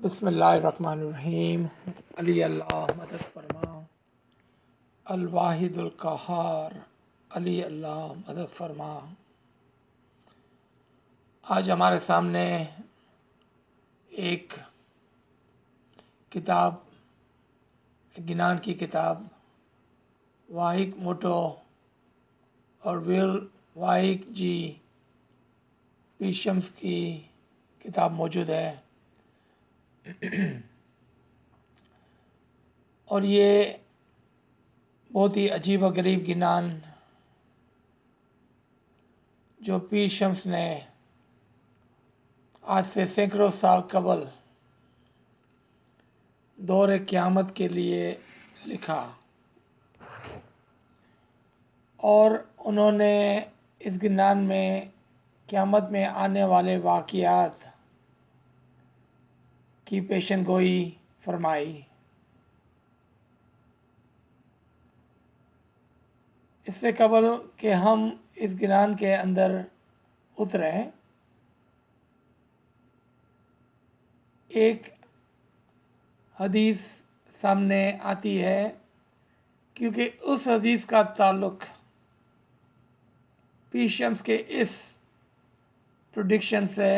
بسم اللہ الرحمن الرحیم۔ علی اللہ مدد فرما، الواحد القہار، علی اللہ مدد فرما۔ آج ہمارے سامنے ایک کتاب، گنان کی کتاب، واہک موٹو اور ویل واہک جی پیشمس کی کتاب موجود ہے، اور یہ بہت ہی عجیب و غریب گنان جو پیر شمس نے آج سے سینکڑوں سال قبل دور قیامت کے لیے لکھا، اور انہوں نے اس گنان میں قیامت میں آنے والے واقعات کی پیشن گوئی فرمائی۔ اس سے قبل کہ ہم اس گنان کے اندر اتریں، ایک حدیث سامنے آتی ہے، کیونکہ اس حدیث کا تعلق پیر شمس کے اس پریڈکشن سے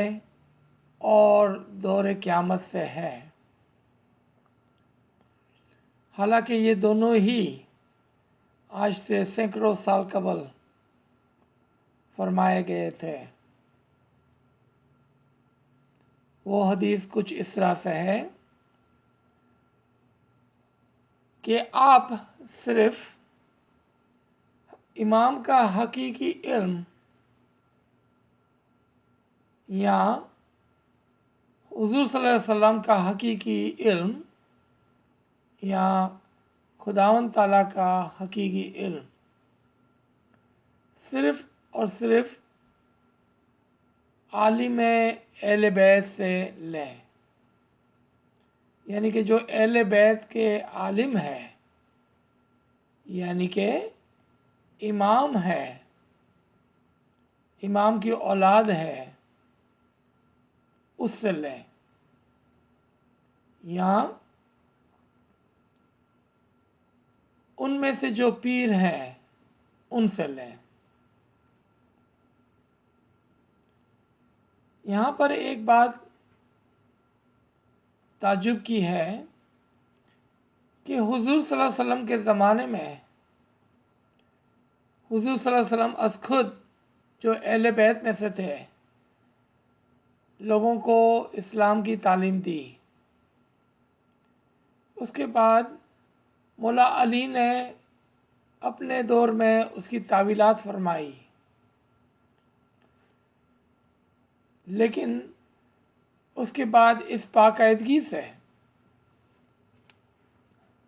اور دور قیامت سے ہے، حالانکہ یہ دونوں ہی آج سے سینکڑوں سال قبل فرمائے گئے تھے۔ وہ حدیث کچھ اس طرح سے ہے کہ آپ صرف امام کا حقیقی علم یا حضور صلی اللہ علیہ وسلم کا حقیقی علم یا خداوند تعالیٰ کا حقیقی علم صرف اور صرف عالم اہل بیت سے لیں، یعنی کہ جو اہل بیت کے عالم ہے، یعنی کہ امام ہے، امام کی اولاد ہے، اس سے لیں، یا ان میں سے جو پیر ہیں ان سے لیں۔ یہاں پر ایک بات تعجب کی ہے کہ حضور صلی اللہ علیہ وسلم کے زمانے میں حضور صلی اللہ علیہ وسلم از خود جو اہل بیت میں سے تھے لوگوں کو اسلام کی تعلیم دی، اس کے بعد مولا علی نے اپنے دور میں اس کی تعویلات فرمائی، لیکن اس کے بعد اس باقاعدگی سے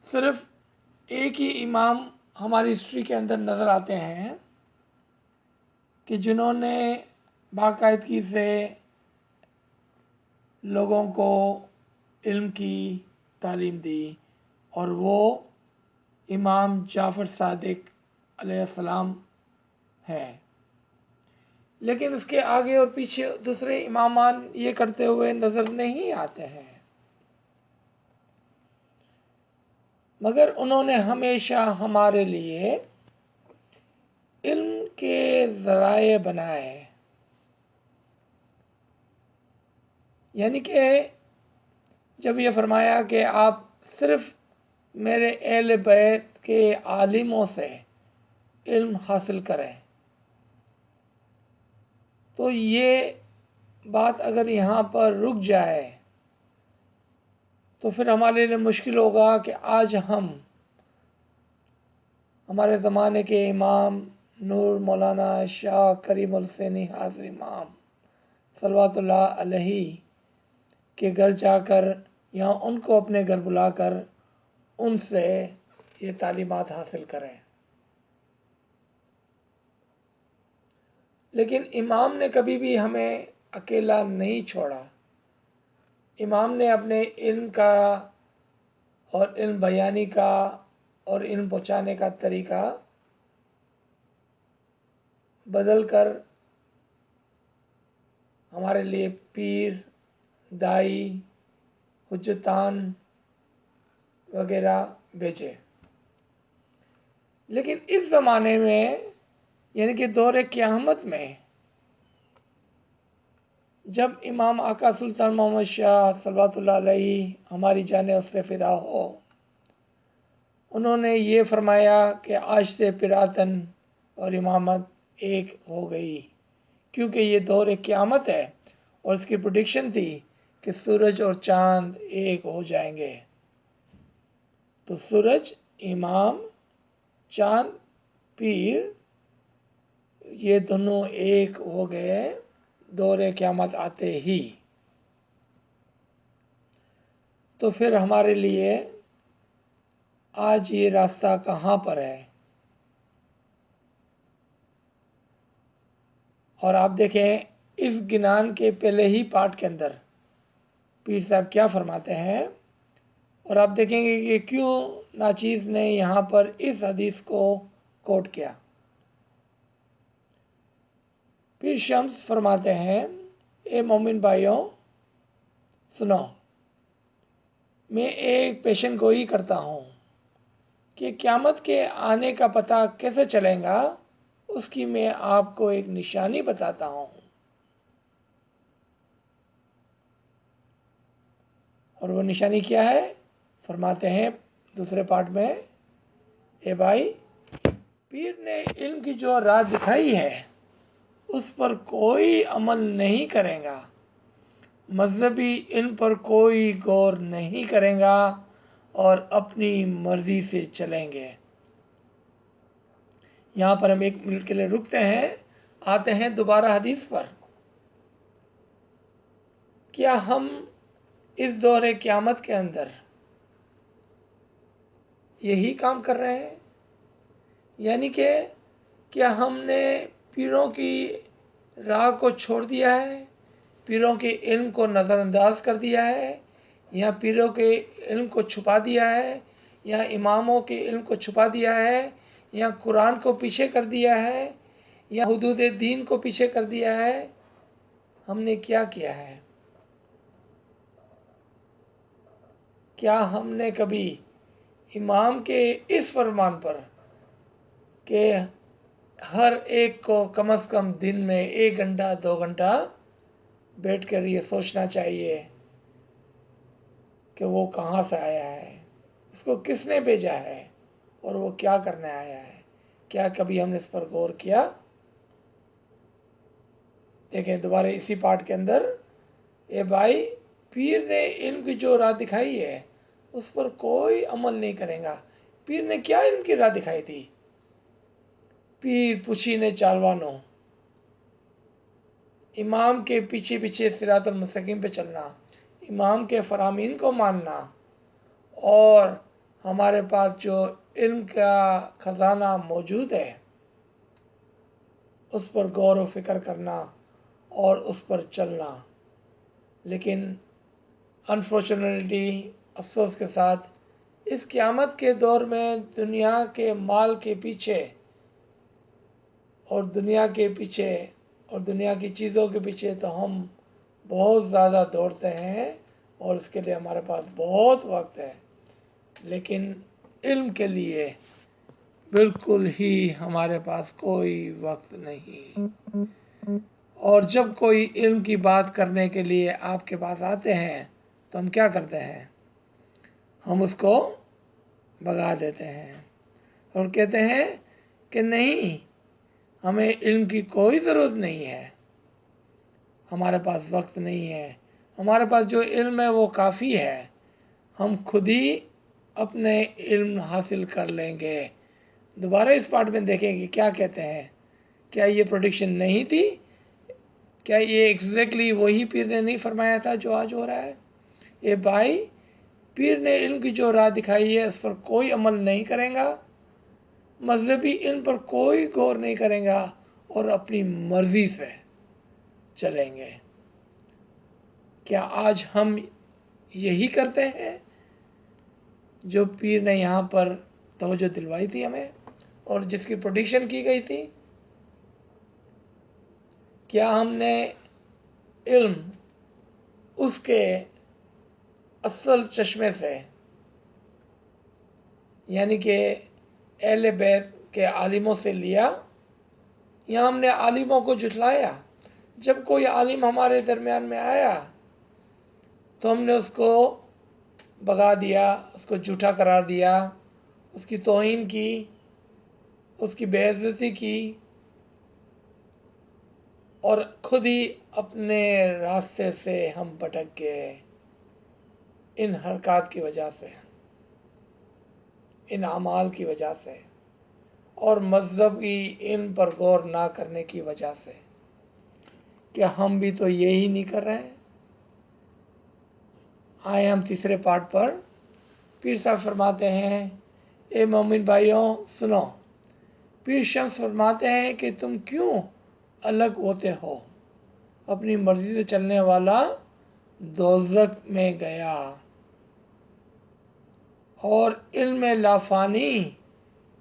صرف ایک ہی امام ہماری ہسٹری کے اندر نظر آتے ہیں کہ جنہوں نے باقاعدگی سے لوگوں کو علم کی تعلیم دی، اور وہ امام جعفر صادق علیہ السلام ہے۔ لیکن اس کے آگے اور پیچھے دوسرے امامان یہ کرتے ہوئے نظر نہیں آتے ہیں، مگر انہوں نے ہمیشہ ہمارے لیے علم کے ذرائع بنائے، یعنی کہ جب یہ فرمایا کہ آپ صرف میرے اہل بیت کے عالموں سے علم حاصل کریں، تو یہ بات اگر یہاں پر رک جائے تو پھر ہمارے لیے مشکل ہوگا کہ آج ہم ہمارے زمانے کے امام نور مولانا شاہ کریم الحسینی حاضر امام صلوات اللہ علیہ کے گھر جا کر یا ان کو اپنے گھر بلا کر ان سے یہ تعلیمات حاصل کریں۔ لیکن امام نے کبھی بھی ہمیں اکیلا نہیں چھوڑا، امام نے اپنے علم کا اور علم بیانی کا اور علم پہنچانے کا طریقہ بدل کر ہمارے لیے پیر، دائی حجتان وغیرہ بھیجے. لیکن اس زمانے میں یعنی کہ دور قیامت میں جب امام آقا سلطان محمد شاہ صلوات اللہ علیہ ہماری جانیں اس سے فدا ہو، انہوں نے یہ فرمایا کہ آج سے پراتن اور امامت ایک ہو گئی، کیونکہ یہ دور قیامت ہے اور اس کی پریڈکشن تھی کہ سورج اور چاند ایک ہو جائیں گے. تو سورج، امام، چاند، پیر، یہ دونوں ایک ہو گئے دور قیامت آتے ہی. تو پھر ہمارے لیے آج یہ راستہ کہاں پر ہے؟ اور آپ دیکھیں اس گنان کے پہلے ہی پارٹ کے اندر پیر صاحب کیا فرماتے ہیں، اور آپ دیکھیں گے کہ کیوں ناچیز نے یہاں پر اس حدیث کو کوٹ کیا. پیر شمس فرماتے ہیں، اے مومن بھائیوں سنو، میں ایک پیشن گوئی کرتا ہوں کہ قیامت کے آنے کا پتہ کیسے چلے گا، اس کی میں آپ کو ایک نشانی بتاتا ہوں. اور وہ نشانی کیا ہے؟ فرماتے ہیں دوسرے پارٹ میں، اے بھائی، پیر نے علم کی جو راہ دکھائی ہے اس پر کوئی عمل نہیں کرے گا، مذہبی علم پر کوئی غور نہیں کرے گا اور اپنی مرضی سے چلیں گے. یہاں پر ہم ایک منٹ کے لیے رکتے ہیں، آتے ہیں دوبارہ حدیث پر. کیا ہم اس دور قیامت کے اندر یہی کام کر رہے ہیں؟ یعنی کہ کیا ہم نے پیروں کی راہ کو چھوڑ دیا ہے، پیروں کے علم کو نظر انداز کر دیا ہے، یا پیروں کے علم کو چھپا دیا ہے، یا اماموں کے علم کو چھپا دیا ہے، یا قرآن کو پیچھے کر دیا ہے، یا حدود دین کو پیچھے کر دیا ہے؟ ہم نے کیا کیا ہے؟ کیا ہم نے کبھی امام کے اس فرمان پر کہ ہر ایک کو کم از کم دن میں 1 گھنٹہ 2 گھنٹہ بیٹھ کر یہ سوچنا چاہیے کہ وہ کہاں سے آیا ہے، اس کو کس نے بھیجا ہے، اور وہ کیا کرنے آیا ہے؟ کیا کبھی ہم نے اس پر غور کیا؟ دیکھیں دوبارہ اسی پارٹ کے اندر، اے بھائی، پیر نے علم کی جو راہ دکھائی ہے اس پر کوئی عمل نہیں کرے گا. پیر نے کیا علم کی راہ دکھائی تھی؟ پیر پوچھی نے چالوانوں، امام کے پیچھے پیچھے صراط المستقیم پہ چلنا، امام کے فرامین کو ماننا، اور ہمارے پاس جو علم کا خزانہ موجود ہے اس پر غور و فکر کرنا اور اس پر چلنا. لیکن انفارچونیٹلی، افسوس کے ساتھ، اس قیامت کے دور میں دنیا کے مال کے پیچھے اور دنیا کے پیچھے اور دنیا کی چیزوں کے پیچھے تو ہم بہت زیادہ دوڑتے ہیں اور اس کے لیے ہمارے پاس بہت وقت ہے، لیکن علم کے لیے بالکل ہی ہمارے پاس کوئی وقت نہیں. اور جب کوئی علم کی بات کرنے کے لیے آپ کے پاس آتے ہیں تو ہم کیا کرتے ہیں؟ ہم اس کو بھگا دیتے ہیں اور کہتے ہیں کہ نہیں، ہمیں علم کی کوئی ضرورت نہیں ہے، ہمارے پاس وقت نہیں ہے، ہمارے پاس جو علم ہے وہ کافی ہے، ہم خود ہی اپنے علم حاصل کر لیں گے. دوبارہ اس پارٹ میں دیکھیں کہ کیا کہتے ہیں. کیا یہ پروڈکشن نہیں تھی؟ کیا یہ ایگزیکٹلی وہی پیر نے نہیں فرمایا تھا جو آج ہو رہا ہے؟ اے بھائی، پیر نے علم کی جو راہ دکھائی ہے اس پر کوئی عمل نہیں کرے گا، مذہبی علم پر کوئی غور نہیں کرے گا اور اپنی مرضی سے چلیں گے. کیا آج ہم یہی کرتے ہیں جو پیر نے یہاں پر توجہ دلوائی تھی ہمیں اور جس کی پروڈکشن کی گئی تھی؟ کیا ہم نے علم اس کے اصل چشمے سے، یعنی کہ اہل بیت کے عالموں سے لیا، یا ہم نے عالموں کو جھٹلایا؟ جب کوئی عالم ہمارے درمیان میں آیا تو ہم نے اس کو بگا دیا، اس کو جھوٹا قرار دیا، اس کی توہین کی، اس کی بے عزتی کی، اور خود ہی اپنے راستے سے ہم بھٹک گئے ان حرکات کی وجہ سے، ان اعمال کی وجہ سے، اور مذہبی علم پر غور نہ کرنے کی وجہ سے۔ کیا ہم بھی تو یہی نہیں کر رہے ہیں؟ آئے ہم تیسرے پارٹ پر۔ پیر صاحب فرماتے ہیں، اے مومن بھائیوں سنو، پیر شمس فرماتے ہیں کہ تم کیوں الگ ہوتے ہو؟ اپنی مرضی سے چلنے والا دوزخ میں گیا، اور علم لافانی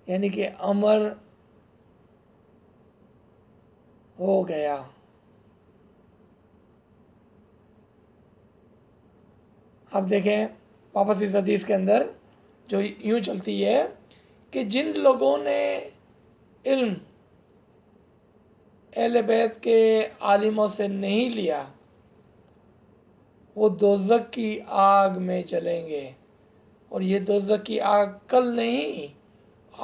یعنی کہ امر ہو گیا۔ اب دیکھیں واپس اس حدیث کے اندر جو یوں چلتی ہے کہ جن لوگوں نے علم اہل بیت کے عالموں سے نہیں لیا، وہ دوزخ کی آگ میں جلیں گے، اور یہ دوزخ کی آگ کل نہیں،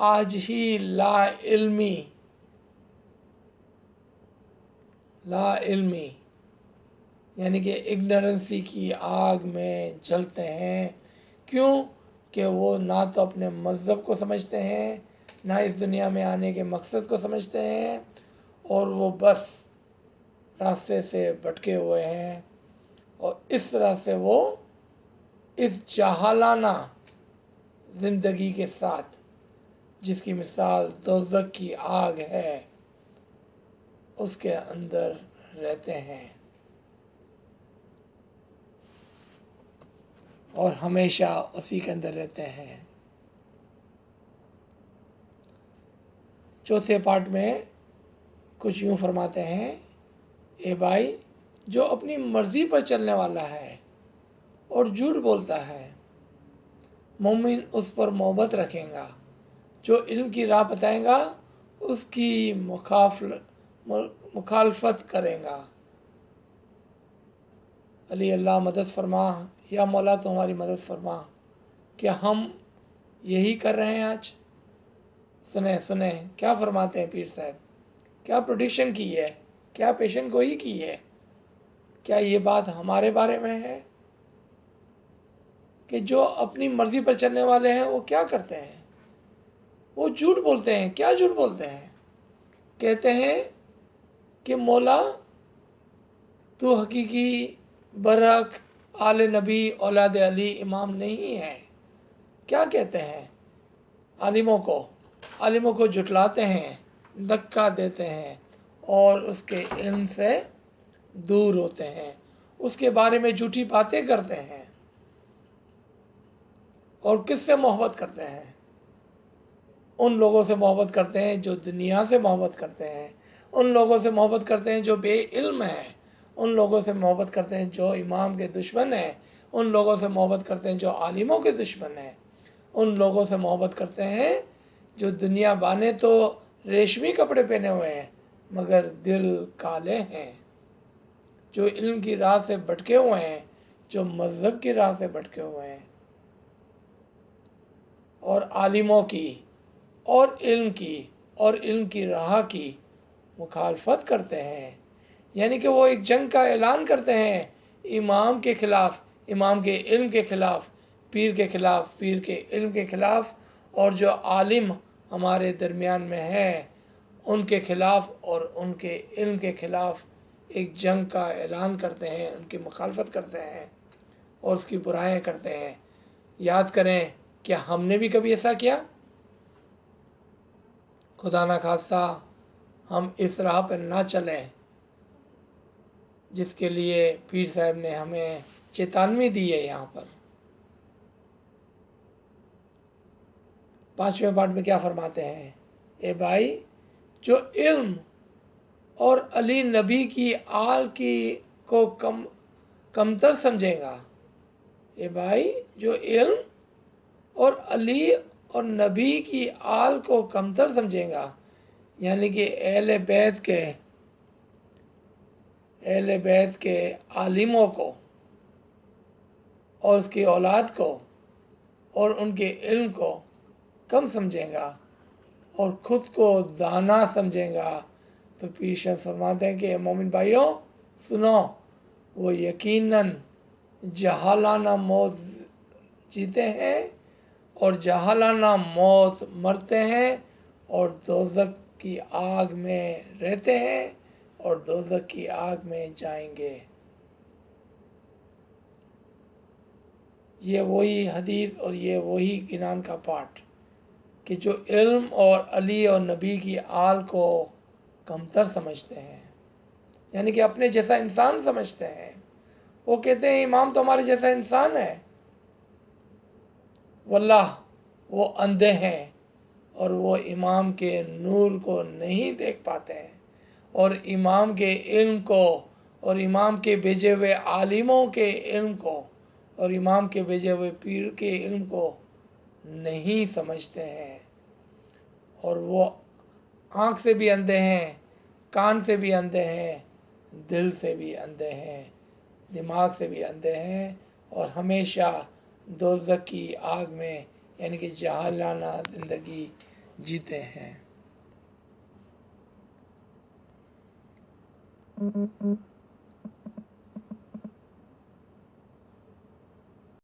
آج ہی لا علمی یعنی کہ اگنورنسی کی آگ میں جلتے ہیں۔ کیوں؟ کہ وہ نہ تو اپنے مذہب کو سمجھتے ہیں، نہ اس دنیا میں آنے کے مقصد کو سمجھتے ہیں، اور وہ بس راستے سے بھٹکے ہوئے ہیں، اور اس طرح سے وہ اس جاہلانہ زندگی کے ساتھ، جس کی مثال دوزخ کی آگ ہے، اس کے اندر رہتے ہیں اور ہمیشہ اسی کے اندر رہتے ہیں۔ چوتھے پارٹ میں کچھ یوں فرماتے ہیں، اے بھائی جو اپنی مرضی پر چلنے والا ہے اور جھوٹ بولتا ہے، مومن اس پر محبت رکھے گا، جو علم کی راہ بتائے گا اس کی مخالفت کرے گا۔ علی اللہ مدد فرما، یا مولا تو ہماری مدد فرما۔ کیا ہم یہی کر رہے ہیں آج؟ سنیں کیا فرماتے ہیں پیر صاحب، کیا پروڈکشن کی ہے، کیا پیشن گوئی کی ہے؟ کیا یہ بات ہمارے بارے میں ہے کہ جو اپنی مرضی پر چلنے والے ہیں وہ کیا کرتے ہیں؟ وہ جھوٹ بولتے ہیں۔ کیا جھوٹ بولتے ہیں؟ کہتے ہیں کہ مولا تو حقیقی برحق آل نبی اولاد علی امام نہیں ہے۔ کیا کہتے ہیں؟ عالموں کو جھٹلاتے ہیں، دھکا دیتے ہیں، اور اس کے علم سے دور ہوتے ہیں، اس کے بارے میں جھوٹی باتیں کرتے ہیں، اور کس سے محبت کرتے ہیں؟ ان لوگوں سے محبت کرتے ہیں جو دنیا سے محبت کرتے ہیں، ان لوگوں سے محبت کرتے ہیں جو بے علم ہیں، ان لوگوں سے محبت کرتے ہیں جو امام کے دشمن ہیں، ان لوگوں سے محبت کرتے ہیں جو عالموں کے دشمن ہیں، ان لوگوں سے محبت کرتے ہیں جو دنیا بانے تو ریشمی کپڑے پہنے ہوئے ہیں مگر دل کالے ہیں، جو علم کی راہ سے بھٹکے ہوئے ہیں، جو مذہب کی راہ سے بھٹکے ہوئے ہیں، اور عالموں کی اور علم کی راہ کی مخالفت کرتے ہیں۔ یعنی کہ وہ ایک جنگ کا اعلان کرتے ہیں، امام کے خلاف، امام کے علم کے خلاف، پیر کے خلاف، پیر کے علم کے خلاف، اور جو عالم ہمارے درمیان میں ہے ان کے خلاف اور ان کے علم کے خلاف ایک جنگ کا اعلان کرتے ہیں، ان کی مخالفت کرتے ہیں اور اس کی برائیاں کرتے ہیں۔ یاد کریں، کیا ہم نے بھی کبھی ایسا کیا؟ خدا نہ خواستہ ہم اس راہ پر نہ چلیں جس کے لیے پیر صاحب نے ہمیں چیتانوی دی ہے۔ یہاں پر 5ویں پارٹ میں کیا فرماتے ہیں، اے بھائی جو علم اور علی نبی کی آل کو کمتر سمجھے گا، اے بھائی جو علم اور علی اور نبی کی آل کو کمتر سمجھے گا، یعنی کہ اہل بیت کے عالموں کو اور اس کی اولاد کو اور ان کے علم کو کم سمجھے گا اور خود کو دانا سمجھے گا، تو پیشہ فرماتے ہیں کہ مومن بھائیوں سنو، وہ یقیناً جہالانہ موت جیتے ہیں اور جہالانہ موت مرتے ہیں اور دوزخ کی آگ میں رہتے ہیں اور دوزخ کی آگ میں جائیں گے۔ یہ وہی حدیث اور یہ وہی کنان کا پاٹ کہ جو علم اور علی اور نبی کی آل کو کمتر سمجھتے ہیں، یعنی کہ اپنے جیسا انسان سمجھتے ہیں، وہ کہتے ہیں امام تو ہمارے جیسا انسان ہے، واللہ وہ اندھے ہیں اور وہ امام کے نور کو نہیں دیکھ پاتے ہیں اور امام کے علم کو اور امام کے بھیجے ہوئے عالموں کے علم کو اور امام کے بھیجے ہوئے پیر کے علم کو نہیں سمجھتے ہیں، اور وہ آنکھ سے بھی اندھے ہیں، کان سے بھی اندھے ہیں، دل سے بھی اندھے ہیں، دماغ سے بھی اندھے ہیں اور ہمیشہ دوزخ کی آگ میں یعنی کہ جہالانہ زندگی جیتے ہیں۔